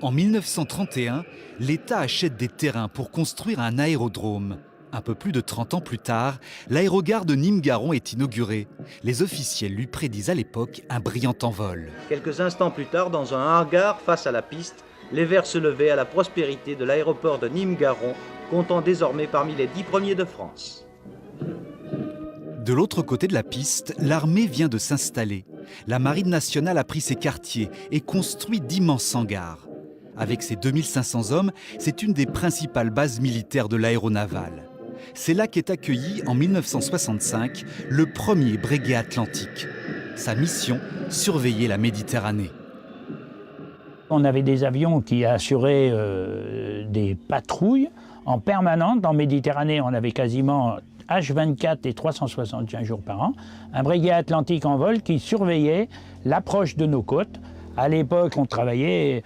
En 1931, l'État achète des terrains pour construire un aérodrome. Un peu plus de 30 ans plus tard, l'aérogare de Nîmes-Garons est inauguré. Les officiels lui prédisent à l'époque un brillant envol. Quelques instants plus tard, dans un hangar face à la piste, les Verts se levaient à la prospérité de l'aéroport de Nîmes-Garons, comptant désormais parmi les 10 premiers de France. De l'autre côté de la piste, l'armée vient de s'installer. La Marine nationale a pris ses quartiers et construit d'immenses hangars. Avec ses 2500 hommes, c'est une des principales bases militaires de l'aéronaval. C'est là qu'est accueilli en 1965 le premier Breguet Atlantique. Sa mission, surveiller la Méditerranée. On avait des avions qui assuraient des patrouilles en permanence en Méditerranée. On avait quasiment H24 et 365 jours par an. Un Breguet Atlantique en vol qui surveillait l'approche de nos côtes. À l'époque, on travaillait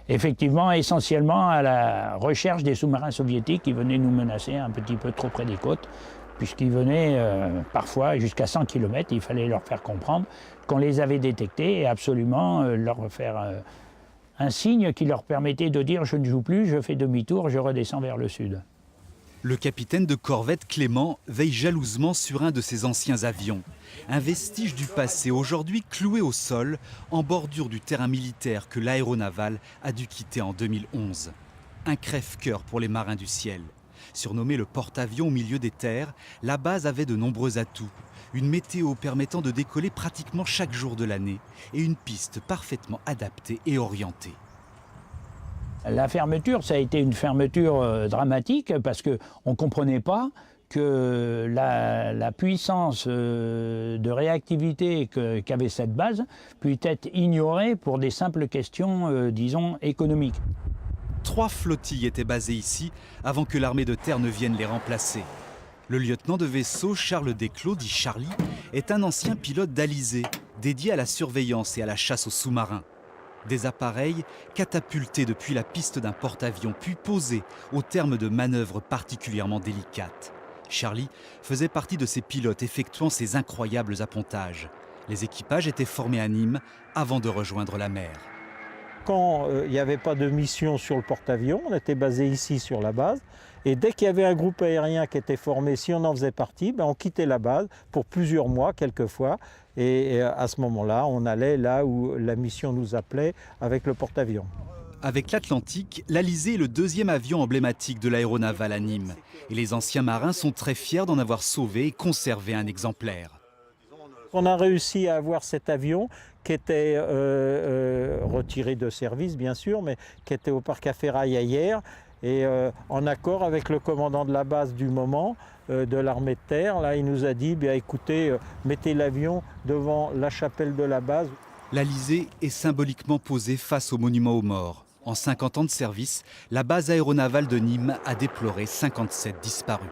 effectivement essentiellement à la recherche des sous-marins soviétiques qui venaient nous menacer un petit peu trop près des côtes, puisqu'ils venaient parfois jusqu'à 100 km. Il fallait leur faire comprendre qu'on les avait détectés et absolument leur faire un signe qui leur permettait de dire « je ne joue plus, je fais demi-tour, je redescends vers le sud ». Le capitaine de corvette Clément veille jalousement sur un de ses anciens avions. Un vestige du passé aujourd'hui cloué au sol en bordure du terrain militaire que l'aéronaval a dû quitter en 2011. Un crève-cœur pour les marins du ciel. Surnommée le porte-avions au milieu des terres, la base avait de nombreux atouts. Une météo permettant de décoller pratiquement chaque jour de l'année et une piste parfaitement adaptée et orientée. La fermeture, ça a été une fermeture dramatique parce qu'on ne comprenait pas que la puissance de réactivité qu'avait cette base puisse être ignorée pour des simples questions, disons, économiques. 3 flottilles étaient basées ici avant que l'armée de terre ne vienne les remplacer. Le lieutenant de vaisseau Charles Desclos, dit Charlie, est un ancien pilote d'Alizé, dédié à la surveillance et à la chasse aux sous-marins. Des appareils catapultés depuis la piste d'un porte-avions, puis posés au terme de manœuvres particulièrement délicates. Charlie faisait partie de ces pilotes effectuant ces incroyables appontages. Les équipages étaient formés à Nîmes avant de rejoindre la mer. Quand il n'y avait pas de mission sur le porte-avions, on était basé ici sur la base. Et dès qu'il y avait un groupe aérien qui était formé, si on en faisait partie, on quittait la base pour plusieurs mois, quelquefois. Et à ce moment-là, on allait là où la mission nous appelait avec le porte-avions. Avec l'Atlantique, l'Alizé est le deuxième avion emblématique de l'aéronaval à Nîmes. Et les anciens marins sont très fiers d'en avoir sauvé et conservé un exemplaire. On a réussi à avoir cet avion qui était retiré de service, bien sûr, mais qui était au parc à ferraille hier. Et en accord avec le commandant de la base du moment, de l'armée de terre, là, il nous a dit, écoutez, mettez l'avion devant la chapelle de la base. L'Alizé est symboliquement posée face au monument aux morts. En 50 ans de service, la base aéronavale de Nîmes a déploré 57 disparus.